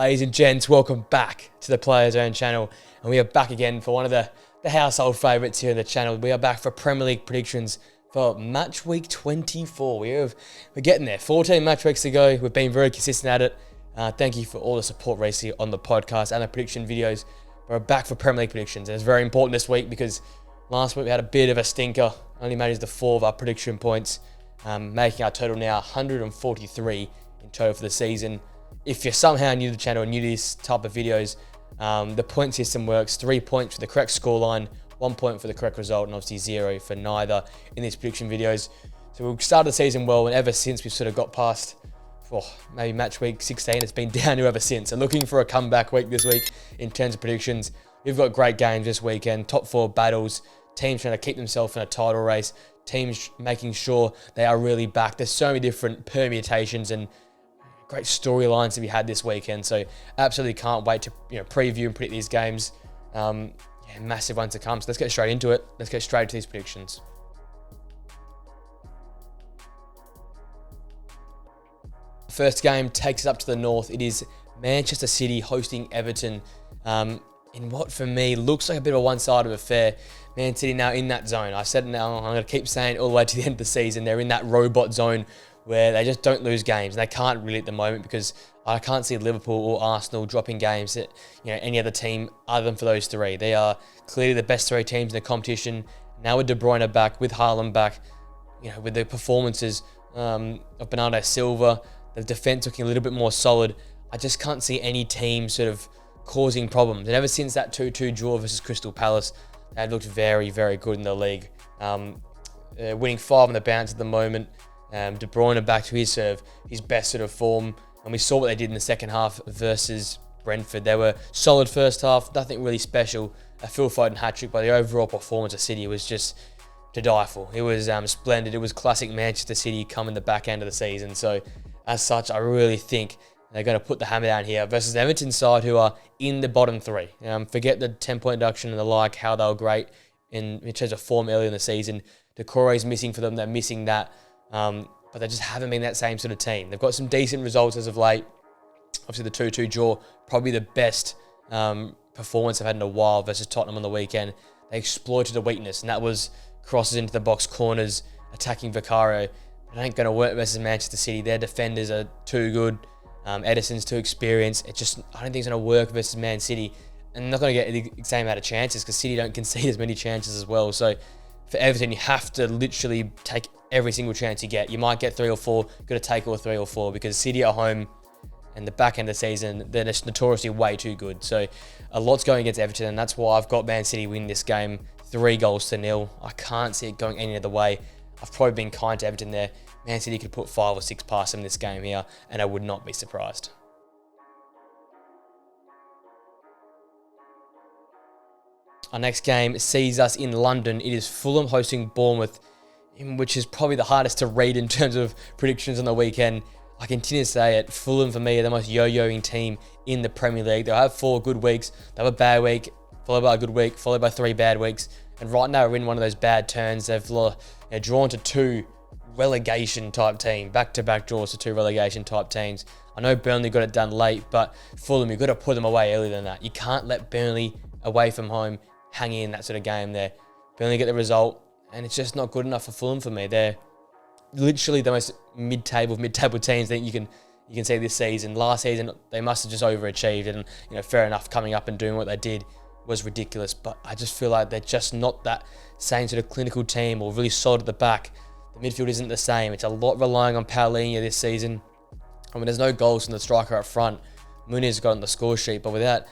Ladies and gents, welcome back to the Players Own channel. And we are back again for one of the household favourites here on the channel. We are back for Premier League predictions for match week 24. We're getting there. 14 match weeks to go. We've been very consistent at it. Thank you for all the support recently on the podcast and the prediction videos. We're back for Premier League predictions. And it's very important this week because last week we had a bit of a stinker. Only managed the 4 of our prediction points, making our total now 143 in total for the season. If you're somehow new to the channel and new to this type of videos, the point system works. 3 points for the correct scoreline, 1 point for the correct result, and obviously 0 for neither in these prediction videos. So we've started the season well, and ever since we've sort of got past maybe match week 16, it's been downhill ever since. So looking for a comeback week this week in terms of predictions. We've got great games this weekend, top 4 battles, teams trying to keep themselves in a title race, teams making sure they are really back. There's so many different permutations and great storylines to be had this weekend, so absolutely can't wait to preview and predict these games. Massive ones to come. So let's get straight into it. Let's get straight to these predictions. First game takes us up to the north. It is Manchester City hosting Everton in what for me looks like a bit of a one-sided affair. Man City now in that zone. I said it now, I'm going to keep saying it all the way to the end of the season. They're in that robot zone where they just don't lose games, and they can't really at the moment because I can't see Liverpool or Arsenal dropping games at any other team other than for those 3. They are clearly the best 3 teams in the competition. Now with De Bruyne back, with Haaland back, with the performances of Bernardo Silva, the defence looking a little bit more solid, I just can't see any team sort of causing problems. And ever since that 2-2 draw versus Crystal Palace, they've looked very, very good in the league. Winning 5 on the bounce at the moment. De Bruyne back to his best sort of form, and we saw what they did in the second half versus Brentford. They were solid first half, nothing really special. A Phil Foden hat-trick, but the overall performance of City was just to die for. It was splendid. It was classic Manchester City coming the back end of the season. So as such, I really think they're going to put the hammer down here versus the Everton side, who are in the bottom 3. Forget the 10-point deduction and the like, how they were great in terms of form early in the season. Decore's missing for them. They're missing that. But they just haven't been that same sort of team. They've got some decent results as of late. Obviously, the 2-2 draw, probably the best performance they've had in a while versus Tottenham on the weekend. They exploited a weakness, and that was crosses into the box corners, attacking Vicario. It ain't going to work versus Manchester City. Their defenders are too good. Edison's too experienced. I don't think it's going to work versus Man City. And they're not going to get the same amount of chances because City don't concede as many chances as well. So for Everton, you have to literally take every single chance you get. You might get 3 or 4, got to take all 3 or 4 because City at home and the back end of the season, they're just notoriously way too good. So a lot's going against Everton, and that's why I've got Man City win this game 3-0. I can't see it going any other way. I've probably been kind to Everton there. Man City could put 5 or 6 past them this game here, and I would not be surprised. Our next game sees us in London. It is Fulham hosting Bournemouth, which is probably the hardest to read in terms of predictions on the weekend. I continue to say it. Fulham, for me, are the most yo-yoing team in the Premier League. They'll have 4 good weeks. They'll have a bad week, followed by a good week, followed by 3 bad weeks. And right now, we're in one of those bad turns. They've drawn to 2 relegation-type teams, back-to-back draws to 2 relegation-type teams. I know Burnley got it done late, but Fulham, you've got to put them away earlier than that. You can't let Burnley away from home hang in that sort of game there. Burnley get the result, and it's just not good enough for Fulham for me. They're literally the most mid-table teams that you can see this season. Last season, they must have just overachieved, and fair enough, coming up and doing what they did was ridiculous. But I just feel like they're just not that same sort of clinical team or really solid at the back. The midfield isn't the same. It's a lot relying on Paulinho this season. I mean, there's no goals from the striker up front. Muniz got on the score sheet, but without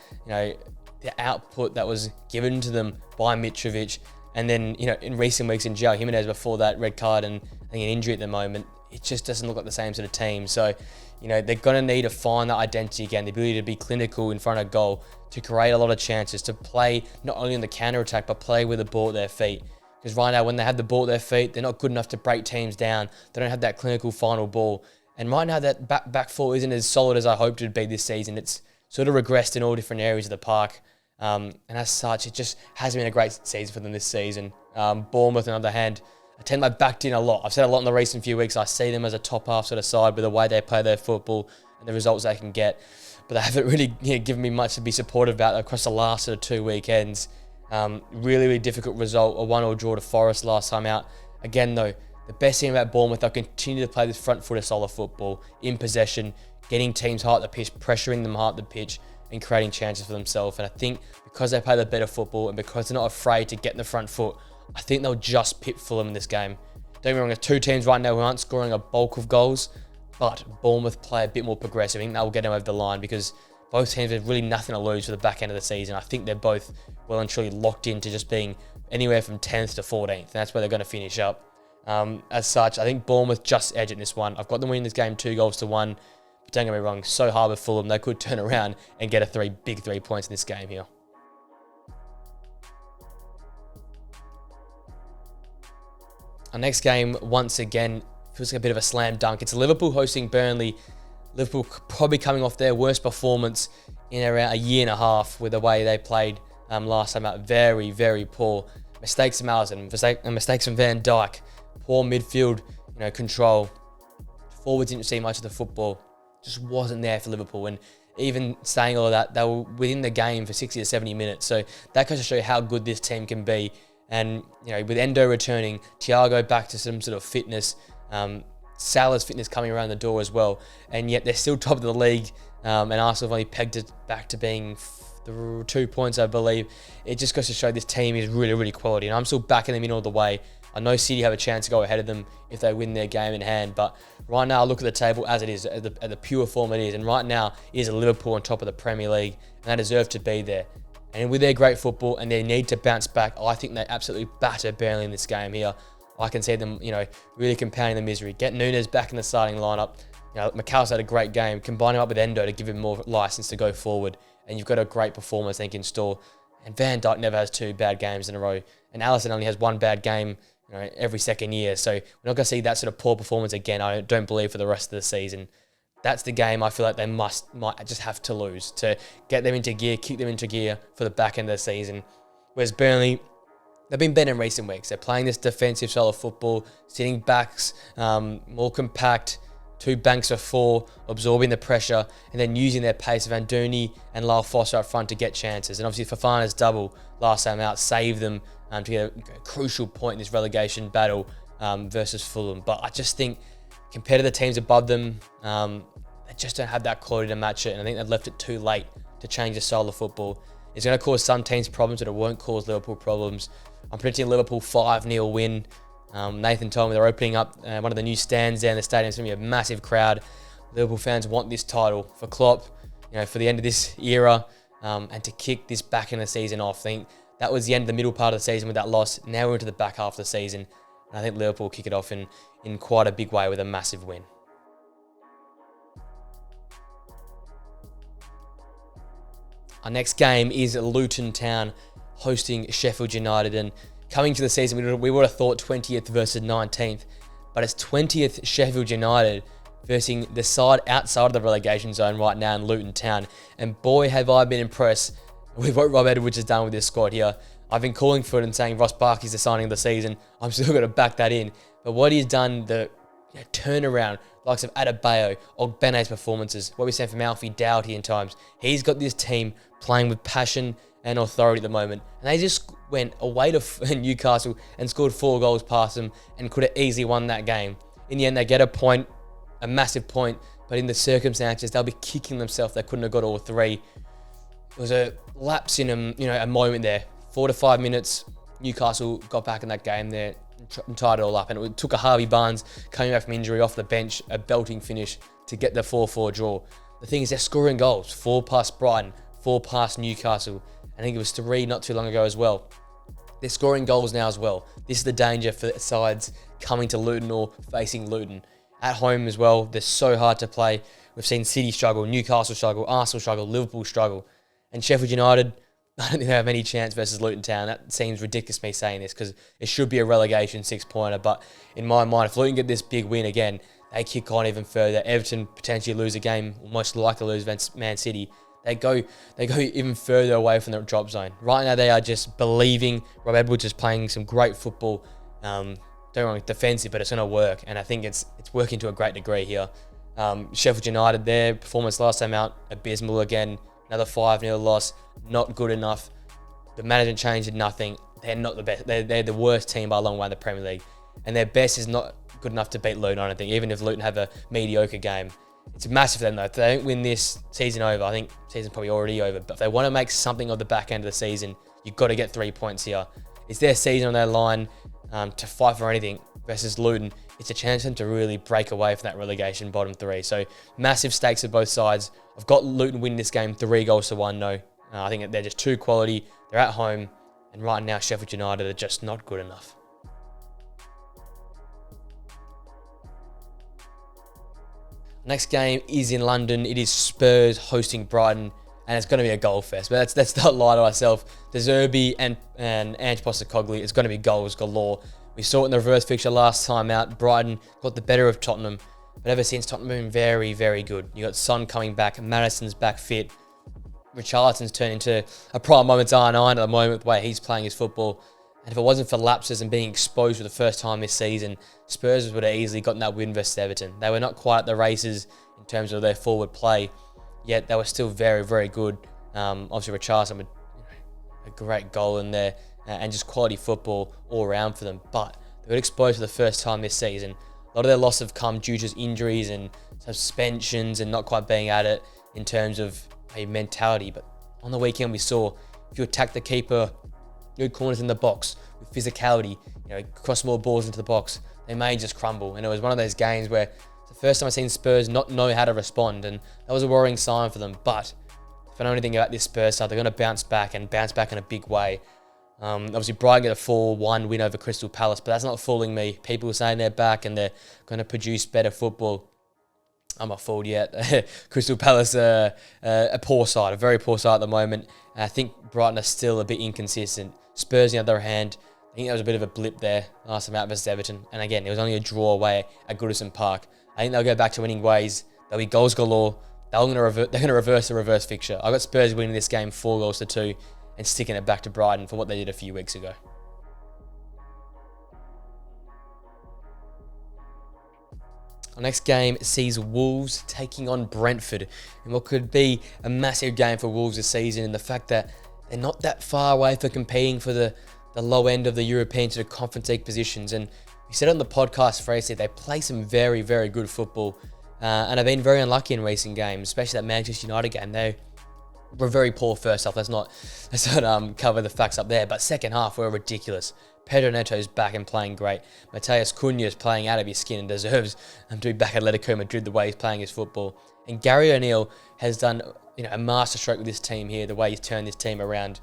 the output that was given to them by Mitrovic, and then in recent weeks in João Jimenez before that red card and I think an injury at the moment, it just doesn't look like the same sort of team. So they're going to need to find that identity again, the ability to be clinical in front of goal, to create a lot of chances, to play not only on the counter attack but play with the ball at their feet. Because right now, when they have the ball at their feet, they're not good enough to break teams down. They don't have that clinical final ball. And right now, that back four isn't as solid as I hoped it would be this season. It's sort of regressed in all different areas of the park. And as such, it just hasn't been a great season for them this season. Bournemouth, on the other hand, I tend to backed in a lot. I've said a lot in the recent few weeks. I see them as a top half sort of side with the way they play their football and the results they can get. but they haven't really given me much to be supportive about across the last sort of 2 weekends. Really difficult result, a 1-1 draw to Forest last time out. Again, though, the best thing about Bournemouth, they'll continue to play this front footer solid football, in possession, getting teams high at the pitch, pressuring them high at the pitch, and creating chances for themselves. And I think because they play the better football and because they're not afraid to get in the front foot, I think they'll just pip Fulham in this game. Don't get me wrong, there's two teams right now who aren't scoring a bulk of goals, but Bournemouth play a bit more progressive. I think that will get them over the line because both teams have really nothing to lose for the back end of the season. I think they're both well and truly locked into just being anywhere from 10th to 14th, and that's where they're going to finish up. As such, I think Bournemouth just edge in this one. I've got them winning this game 2-1. But don't get me wrong, so hard with Fulham, they could turn around and get a big 3 points in this game here. Our next game, once again, feels like a bit of a slam dunk. It's Liverpool hosting Burnley. Liverpool probably coming off their worst performance in around a year and a half with the way they played last time out. Very poor. Mistakes from Alisson, mistakes from Van Dijk, poor midfield control. Forwards didn't see much of the football. Just wasn't there for Liverpool. And even saying all of that, they were within the game for 60 to 70 minutes. So that goes to show you how good this team can be. And with Endo returning, Thiago back to some sort of fitness, Salah's fitness coming around the door as well, and yet they're still top of the league, and Arsenal have only pegged it back to being 2 points, I believe. It just goes to show this team is really quality, and I'm still backing them in all the way. I know City have a chance to go ahead of them if they win their game in hand, but right now I look at the table as it is, at the pure form it is, and right now it is Liverpool on top of the Premier League, and they deserve to be there. And with their great football and their need to bounce back, I think they absolutely batter Burnley in this game here. I can see them, really compounding the misery. Get Núñez back in the starting lineup. McAllister had a great game. Combine him up with Endo to give him more license to go forward. And you've got a great performance, I think, in store. And Van Dijk never has 2 bad games in a row. And Alisson only has 1 bad game, every second year. So we're not going to see that sort of poor performance again, I don't believe, for the rest of the season. That's the game I feel like they might just have to lose to get them into gear, kick them into gear for the back end of the season. Whereas Burnley, they've been better in recent weeks. They're playing this defensive style of football, sitting backs, more compact, 2 banks of 4, absorbing the pressure, and then using their pace of Andoni and Lyle Foster up front to get chances. And obviously Fofana's double last time out saved them to get a crucial point in this relegation battle versus Fulham. But I just think compared to the teams above them, they just don't have that quality to match it, and I think they've left it too late to change the style of football. It's going to cause some teams problems, but it won't cause Liverpool problems. I'm predicting a Liverpool 5-0 win. Nathan told me they're opening up one of the new stands there in the stadium. It's going to be a massive crowd. Liverpool fans want this title for Klopp, for the end of this era, and to kick this back in the season off. I think that was the end of the middle part of the season with that loss. Now we're into the back half of the season, and I think Liverpool will kick it off in quite a big way with a massive win. Our next game is Luton Town hosting Sheffield United, and coming to the season we would have thought 20th versus 19th, but it's 20th Sheffield United versus the side outside of the relegation zone right now in Luton Town, and boy have I been impressed with what Rob Edwards has done with this squad here. I've been calling for it and saying Ross Barkley's the signing of the season. I'm still going to back that in, but what he's done, the turnaround, likes of Adebayo, Ogbene's performances, what we're saying from Alfie Doughty in times. He's got this team playing with passion and authority at the moment. And they just went away to Newcastle and scored 4 goals past them and could have easily won that game. In the end, they get a point, a massive point, but in the circumstances, they'll be kicking themselves. They couldn't have got all 3. It was a lapse in a moment there. 4 to 5 minutes, Newcastle got back in that game there and tied it all up. And it took a Harvey Barnes coming back from injury off the bench, a belting finish to get the 4-4 draw. The thing is, they're scoring goals. 4 past Brighton, 4 past Newcastle. I think it was 3 not too long ago as well. They're scoring goals now as well. This is the danger for sides coming to Luton or facing Luton. At home as well, they're so hard to play. We've seen City struggle, Newcastle struggle, Arsenal struggle, Liverpool struggle. And Sheffield United, I don't think they have any chance versus Luton Town. That seems ridiculous me saying this because it should be a relegation 6-pointer. But in my mind, if Luton get this big win again, they kick on even further. Everton potentially lose a game, most likely lose against Man City. They go even further away from the drop zone. Right now, they are just believing Rob Edwards is playing some great football. Don't get me wrong, defensive, but it's going to work. And I think it's working to a great degree here. Sheffield United, their performance last time out, abysmal again. Another 5-0 loss, not good enough. The management change did nothing. They're not the best. They're the worst team by a long way in the Premier League. And their best is not good enough to beat Luton, I don't think, even if Luton have a mediocre game. It's massive for them, though. If they don't win this season over, I think the season's probably already over, but if they want to make something of the back end of the season, you've got to get 3 points here. It's their season on their line to fight for anything versus Luton. It's a chance for them to really break away from that relegation bottom 3. So massive stakes at both sides. I've got Luton winning this game 3-1, no. I think they're just too quality. They're at home. And right now, Sheffield United are just not good enough. Next game is in London. It is Spurs hosting Brighton, and it's going to be a goal fest. But let's not lie to ourselves. De Zerbi and Ange Postecoglou, it's going to be goals galore. We saw it in the reverse fixture last time out. Brighton got the better of Tottenham, but ever since, Tottenham have been very, very good. You got Son coming back, Maddison's back fit. Richarlison's turned into a prime moment's R9 at the moment with the way he's playing his football. And if it wasn't for lapses and being exposed for the first time this season, Spurs would have easily gotten that win versus Everton. They were not quite at the races in terms of their forward play, yet they were still very, very good. Obviously, Richarlison with a great goal in there and just quality football all around for them. But they got exposed for the first time this season. A lot of their losses have come due to injuries and suspensions and not quite being at it in terms of a mentality. But on the weekend, we saw if you attack the keeper, good corners in the box with physicality, cross more balls into the box, they may just crumble. And it was one of those games where it's the first time I've seen Spurs not know how to respond, and that was a worrying sign for them. But if I know anything about this Spurs side, they're going to bounce back in a big way. Obviously, Brighton get a 4-1 win over Crystal Palace, but that's not fooling me. People are saying they're back and they're going to produce better football. I'm not fooled yet. Crystal Palace are a poor side, a very poor side at the moment. And I think Brighton are still a bit inconsistent. Spurs, on the other hand, I think there was a bit of a blip there last time out versus Everton. And again, it was only a draw away at Goodison Park. I think they'll go back to winning ways. There'll be goals galore. They're going to reverse the reverse fixture. I've got Spurs winning this game 4-2 and sticking it back to Brighton for what they did a few weeks ago. Our next game sees Wolves taking on Brentford in what could be a massive game for Wolves this season, and the fact that they're not that far away for competing for the low end of the European sort of Conference League positions. And we said on the podcast, Fraser, they play some very, very good football and have been very unlucky in recent games, especially that Manchester United game. They were very poor first half. Let's not cover the facts up there. But second half were ridiculous. Pedro Neto's back and playing great. Mateus Cunha is playing out of his skin and deserves to be back at Atletico Madrid the way he's playing his football. And Gary O'Neill has done a masterstroke with this team here, the way he's turned this team around.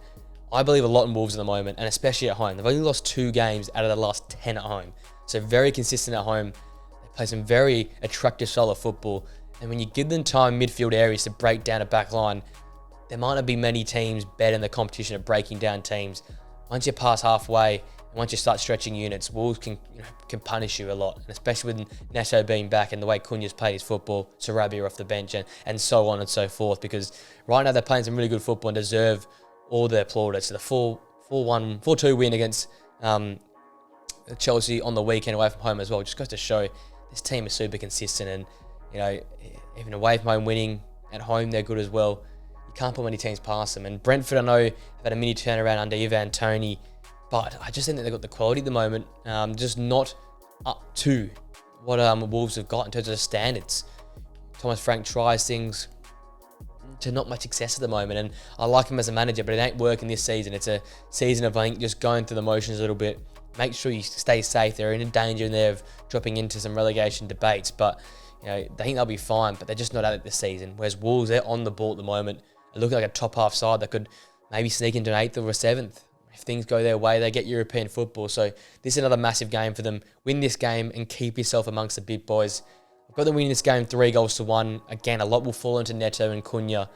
I believe a lot in Wolves at the moment, and especially at home. They've only lost 2 games out of the last 10 at home. So very consistent at home. They play some very attractive style of football. And when you give them time in midfield areas to break down a back line, there might not be many teams better in the competition at breaking down teams. Once you pass halfway, and once you start stretching units, Wolves can punish you a lot. And especially with Neto being back and the way Cunha's played his football, Sarabia off the bench, and so on and so forth. Because right now they're playing some really good football and deserve all their plaudits. So the 4-2 win against Chelsea on the weekend away from home as well just goes to show this team is super consistent. And even away from home winning, at home they're good as well. You can't put many teams past them. And Brentford, I know, have had a mini turnaround under Ivan Toney, but I just think that they've got the quality at the moment, just not up to what Wolves have got in terms of the standards. Thomas Frank tries things to not much success at the moment, and I like him as a manager, but it ain't working this season. It's a season of, I think, just going through the motions a little bit. Make sure you stay safe. They're in danger there of dropping into some relegation debates, but they think they'll be fine, but they're just not at it this season. Whereas Wolves, they're on the ball at the moment. They look like a top half side that could maybe sneak into an 8th or a 7th. If things go their way, they get European football. So this is another massive game for them. Win this game and keep yourself amongst the big boys. I've got them winning this game 3-1. Again, a lot will fall into Neto and Cunha,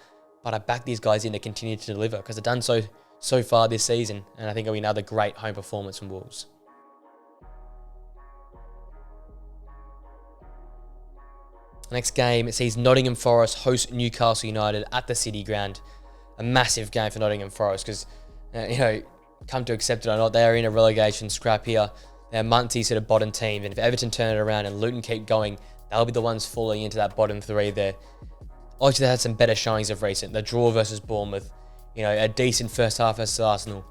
but I back these guys in to continue to deliver because they've done so far this season, and I think it'll be another great home performance from Wolves. Next game, it sees Nottingham Forest host Newcastle United at the City Ground. A massive game for Nottingham Forest because, come to accept it or not, they are in a relegation scrap here. They're Muntie's sort of bottom team, and if Everton turn it around and Luton keep going, they'll be the ones falling into that bottom three there. Obviously, they had some better showings of recent. The draw versus Bournemouth, a decent first half versus Arsenal,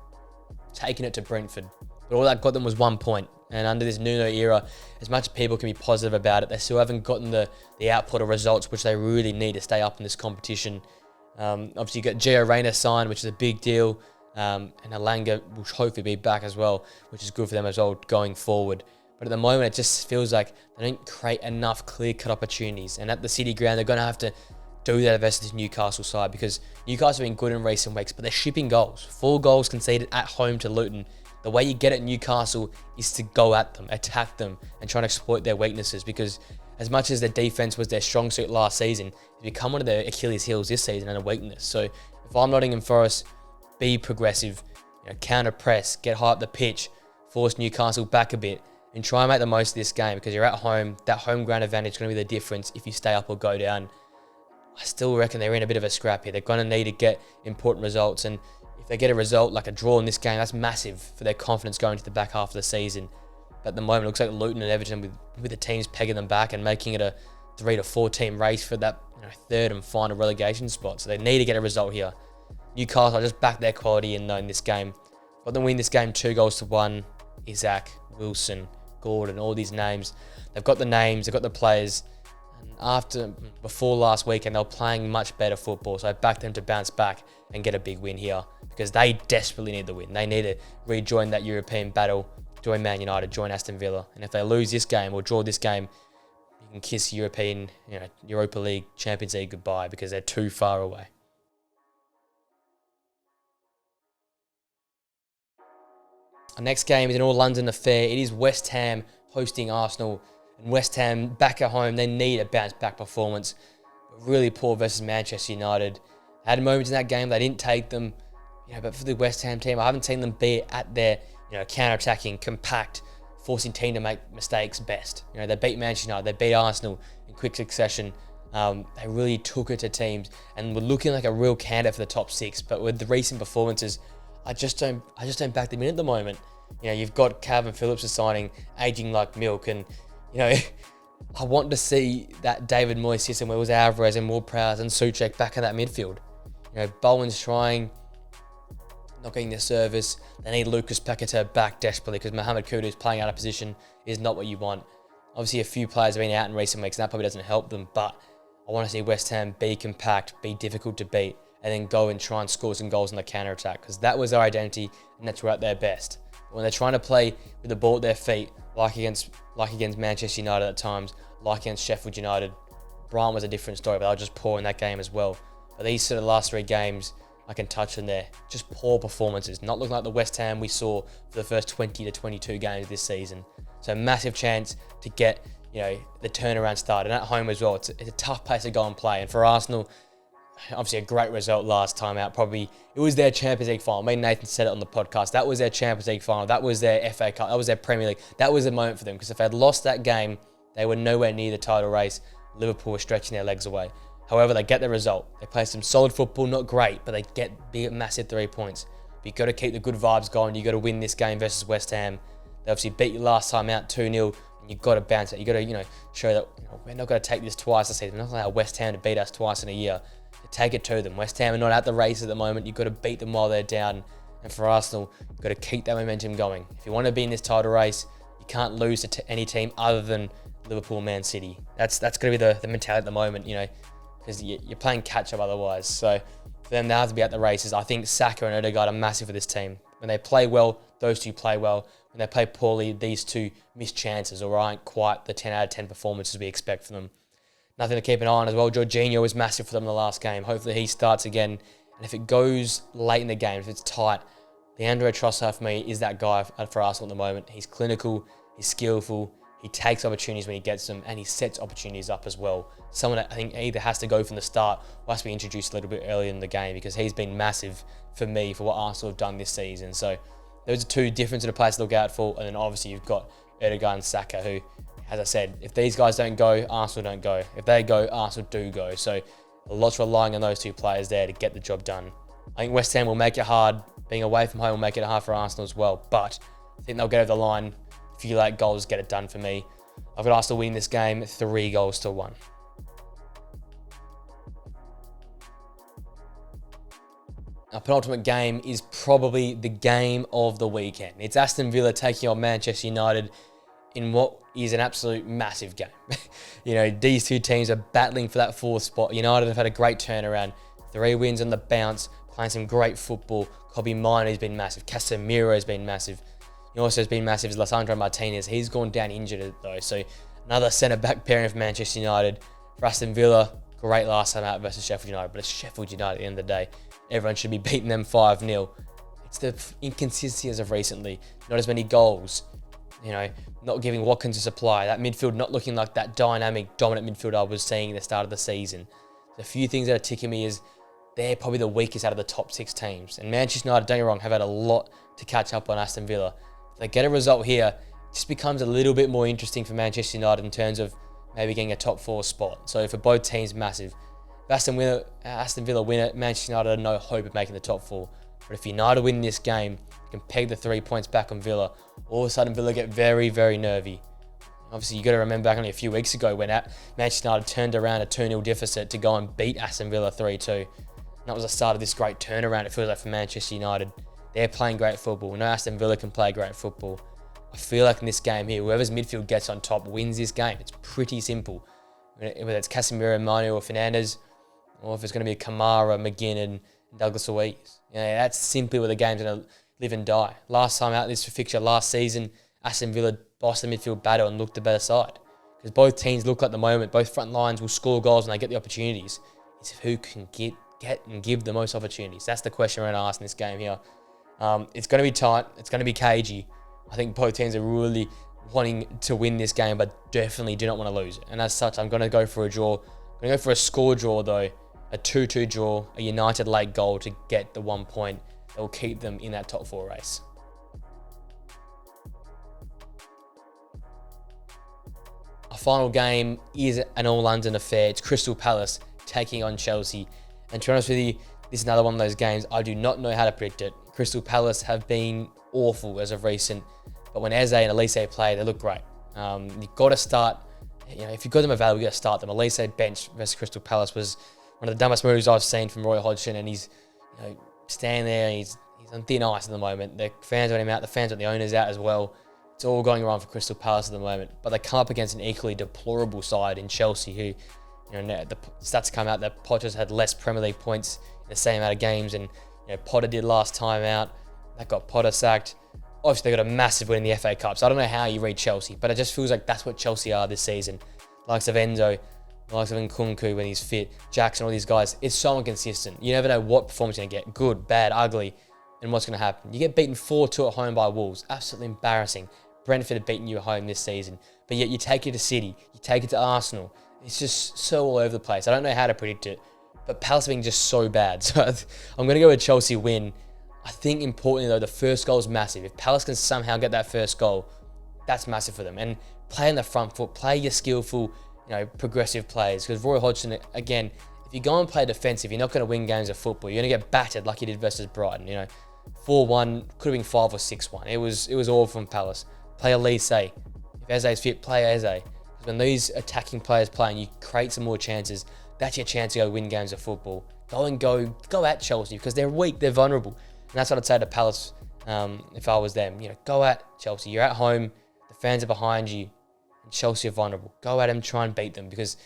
taking it to Brentford. But all that got them was 1 point. And under this Nuno era, as much as people can be positive about it, they still haven't gotten the output of results which they really need to stay up in this competition. Obviously, you got Gio Reyna signed, which is a big deal. And Alanga will hopefully be back as well, which is good for them as well going forward. But at the moment, it just feels like they don't create enough clear-cut opportunities. And at the City ground, they're going to have to do that versus this Newcastle side, because Newcastle have been good in recent weeks, but they're shipping goals. 4 goals conceded at home to Luton. The way you get at Newcastle is to go at them, attack them, and try and exploit their weaknesses, because as much as their defense was their strong suit last season, it's become one of their Achilles heels this season and a weakness. So if I'm Nottingham Forest, be progressive, counter press, get high up the pitch, force Newcastle back a bit, and try and make the most of this game, because you're at home. That home ground advantage is going to be the difference if you stay up or go down. I still reckon they're in a bit of a scrap here. They're going to need to get important results, and if they get a result like a draw in this game, that's massive for their confidence going to the back half of the season. But at the moment, it looks like Luton and Everton with the teams pegging them back and making it a 3 to 4 team race for that third and final relegation spot. So they need to get a result here. Newcastle just back their quality in this game. Got them win this game 2-1. Isaac, Wilson, Gordon, all these names. They've got the names, they've got the players. And before last weekend, they were playing much better football. So I backed them to bounce back and get a big win here, because they desperately need the win. They need to rejoin that European battle, join Man United, join Aston Villa. And if they lose this game or draw this game, you can kiss Europa League, Champions League goodbye, because they're too far away. Our next game is an all-London affair. It is West Ham hosting Arsenal. And West Ham back at home, they need a bounce-back performance. Really poor versus Manchester United. Had moments in that game, they didn't take them. But for the West Ham team, I haven't seen them be at their counter-attacking, compact, forcing team to make mistakes best. They beat Manchester United, they beat Arsenal in quick succession. They really took it to teams and were looking like a real candidate for the top 6. But with the recent performances, I just don't back them in at the moment. You've got Calvin Phillips signing, aging like milk, and I want to see that David Moyes system where it was Alvarez and Ward-Prowse and Souček back in that midfield. Bowen's trying, not getting the service. They need Lucas Paquetá back desperately, because Mohamed Kudus playing out of position is not what you want. Obviously, a few players have been out in recent weeks, and that probably doesn't help them, but I want to see West Ham be compact, be difficult to beat, and then go and try and score some goals on the counter-attack, because that was their identity, and that's where at their best. When they're trying to play with the ball at their feet, like against Manchester United at times, like against Sheffield United, Brighton was a different story, but they were just poor in that game as well. But these sort of last 3 games, I can touch on there, just poor performances, not looking like the West Ham we saw for the first 20 to 22 games this season. So massive chance to get the turnaround started, and at home as well. It's a tough place to go and play, and for Arsenal, obviously a great result last time out. Probably it was their Champions League final. Me and Nathan said it on the podcast. That was their Champions League final. That was their FA Cup. That was their Premier League. That was the moment for them, because if they had lost that game, they were nowhere near the title race. Liverpool were stretching their legs away. However, they get the result. They play some solid football, not great, but they get big, massive 3 points. But you've got to keep the good vibes going. You've got to win this game versus West Ham. They obviously beat you last time out 2-0, and you've got to bounce it. You've got to show that we're not going to take this twice this season. We're not going to allow West Ham to beat us twice in a year. Take it to them. West Ham are not at the race at the moment. You've got to beat them while they're down. And for Arsenal, you've got to keep that momentum going. If you want to be in this title race, you can't lose to any team other than Liverpool, Man City. That's going to be the mentality at the moment, because you're playing catch-up otherwise. So for them, they have to be at the races. I think Saka and Odegaard are massive for this team. When they play well, those two play well. When they play poorly, these two miss chances or aren't quite the 10 out of 10 performances we expect from them. Nothing to keep an eye on as well. Jorginho was massive for them in the last game. Hopefully he starts again. And if it goes late in the game, if it's tight, Leandro Trossard for me is that guy for Arsenal at the moment. He's clinical, he's skillful, he takes opportunities when he gets them, and he sets opportunities up as well. Someone that I think either has to go from the start or has to be introduced a little bit earlier in the game, because he's been massive for me for what Arsenal have done this season. So those are 2 different sort of players to look out for. And then obviously you've got Odegaard and Saka, who, as I said, if these guys don't go, Arsenal don't go. If they go, Arsenal do go. So a lot's relying on those 2 players there to get the job done. I think West Ham will make it hard. Being away from home will make it hard for Arsenal as well. But I think they'll get over the line. A few late goals get it done for me. I've got Arsenal winning this game 3-1. Our penultimate game is probably the game of the weekend. It's Aston Villa taking on Manchester United in what is an absolute massive game. These two teams are battling for that fourth spot. United have had a great turnaround. 3 wins on the bounce, playing some great football. Kobe Mainoo's been massive. Casemiro's been massive. He also has been massive as Lisandro Martinez. He's gone down injured though. So another centre-back pairing for Manchester United. For Aston Villa, great last time out versus Sheffield United. But it's Sheffield United at the end of the day. Everyone should be beating them 5-0. It's the inconsistency as of recently. Not as many goals. Not giving Watkins a supply. That midfield not looking like that dynamic, dominant midfield I was seeing at the start of the season. A few things that are ticking me is they're probably the weakest out of the top 6 teams. And Manchester United, don't get me wrong, have had a lot to catch up on Aston Villa. If they get a result here, it just becomes a little bit more interesting for Manchester United in terms of maybe getting a top 4 spot. So for both teams, massive. If Aston Villa win it, Manchester United have no hope of making the top 4. But if United win this game, you can peg the 3 points back on Villa. All of a sudden, Villa get very, very nervy. Obviously, you got to remember back only a few weeks ago when Manchester United turned around a 2-0 deficit to go and beat Aston Villa 3-2. And that was the start of this great turnaround, it feels like, for Manchester United. They're playing great football. We know Aston Villa can play great football. I feel like in this game here, whoever's midfield gets on top wins this game. It's pretty simple. Whether it's Casemiro, Manu, or Fernandes, or if it's going to be Kamara, McGinn, and Douglas Luiz. That's simply where the game's going to live and die. Last time out this fixture last season, Aston Villa bossed the midfield battle and looked the better side. Because both teams look at the moment, both front lines will score goals when they get the opportunities. It's who can get and give the most opportunities. That's the question we're going to ask in this game here. It's going to be tight. It's going to be cagey. I think both teams are really wanting to win this game, but definitely do not want to lose it. And as such, I'm going to go for a draw. I'm going to go for a score draw, though. A 2-2 draw, a United late goal to get the 1 point that will keep them in that top 4 race. Our final game is an all-London affair. It's Crystal Palace taking on Chelsea. And to be honest with you, this is another one of those games I do not know how to predict it. Crystal Palace have been awful as of recent, but when Eze and Elise play, they look great. You've got to start, if you've got them available, you've got to start them. Elise bench versus Crystal Palace was one of the dumbest moves I've seen from Roy Hodgson, and he's standing there and he's on thin ice at the moment. The fans want him out, the fans want the owners out as well. It's all going wrong for Crystal Palace at the moment. But they come up against an equally deplorable side in Chelsea who, the stats come out that Potter's had less Premier League points in the same amount of games and Potter did last time out. That got Potter sacked. Obviously, they got a massive win in the FA Cup, so I don't know how you read Chelsea, but it just feels like that's what Chelsea are this season. Likes of Enzo, likes of Nkunku when he's fit, Jackson, all these guys. It's so inconsistent. You never know what performance you're going to get. Good, bad, ugly, and what's going to happen. You get beaten 4-2 at home by Wolves. Absolutely embarrassing. Brentford have beaten you at home this season. But yet you take it to City. You take it to Arsenal. It's just so all over the place. I don't know how to predict it. But Palace have been just so bad. So I'm going to go with Chelsea win. I think importantly though, the first goal is massive. If Palace can somehow get that first goal, that's massive for them. And play on the front foot. Play your skillful, progressive players. Because Roy Hodgson, again, if you go and play defensive, you're not going to win games of football. You're going to get battered like you did versus Brighton. 4-1, could have been 5 or 6-1. It was all from Palace. Play Elise. If Eze's fit, play Eze. Because when these attacking players play and you create some more chances, that's your chance to go win games of football. Go at Chelsea because they're weak, they're vulnerable. And that's what I'd say to Palace if I was them. Go at Chelsea. You're at home, the fans are behind you, and Chelsea are vulnerable. Go at them, try and beat them because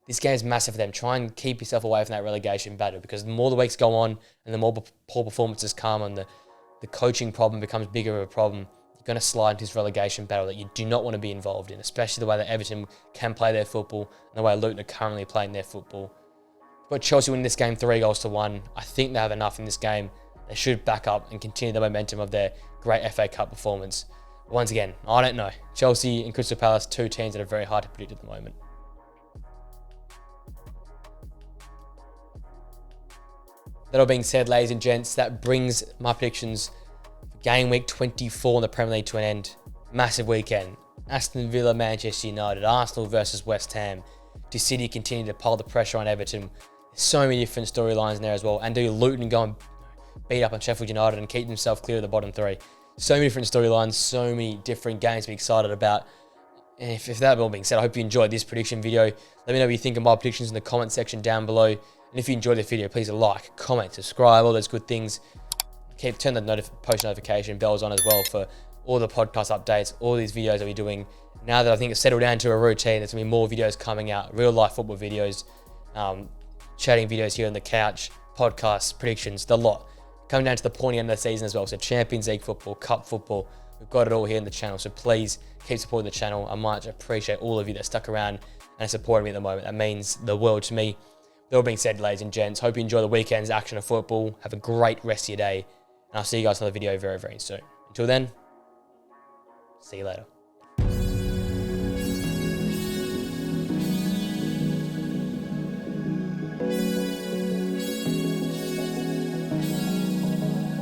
this game's massive for them. Try and keep yourself away from that relegation battle because the more the weeks go on and the more poor performances come and the coaching problem becomes bigger of a problem, you're going to slide into this relegation battle that you do not want to be involved in, especially the way that Everton can play their football and the way Luton are currently playing their football. But Chelsea win this game 3-1. I think they have enough in this game. They should back up and continue the momentum of their great FA Cup performance. But once again, I don't know. Chelsea and Crystal Palace, two teams that are very hard to predict at the moment. That all being said, ladies and gents, that brings my predictions for game week 24 in the Premier League to an end. Massive weekend. Aston Villa, Manchester United, Arsenal versus West Ham. Do City continue to pile the pressure on Everton? There's so many different storylines in there as well. And do Luton go and beat up on Sheffield United and keep themselves clear of the bottom 3? So many different storylines, so many different games to be excited about. And if that all being said, I hope you enjoyed this prediction video. Let me know what you think of my predictions in the comment section down below. And if you enjoyed the video, please like, comment, subscribe, all those good things. Turn the post notification bells on as well for all the podcast updates, all these videos that we're doing. Now that I think it's settled down to a routine, there's going to be more videos coming out, real life football videos, chatting videos here on the couch, podcasts, predictions, the lot. Coming down to the pointy end of the season as well. So Champions League football, Cup football, we've got it all here in the channel. So please keep supporting the channel. I much appreciate all of you that stuck around and supporting me at the moment. That means the world to me. That all being said, ladies and gents, hope you enjoy the weekend's action of football. Have a great rest of your day. And I'll see you guys in another video very, very soon. Until then, see you later.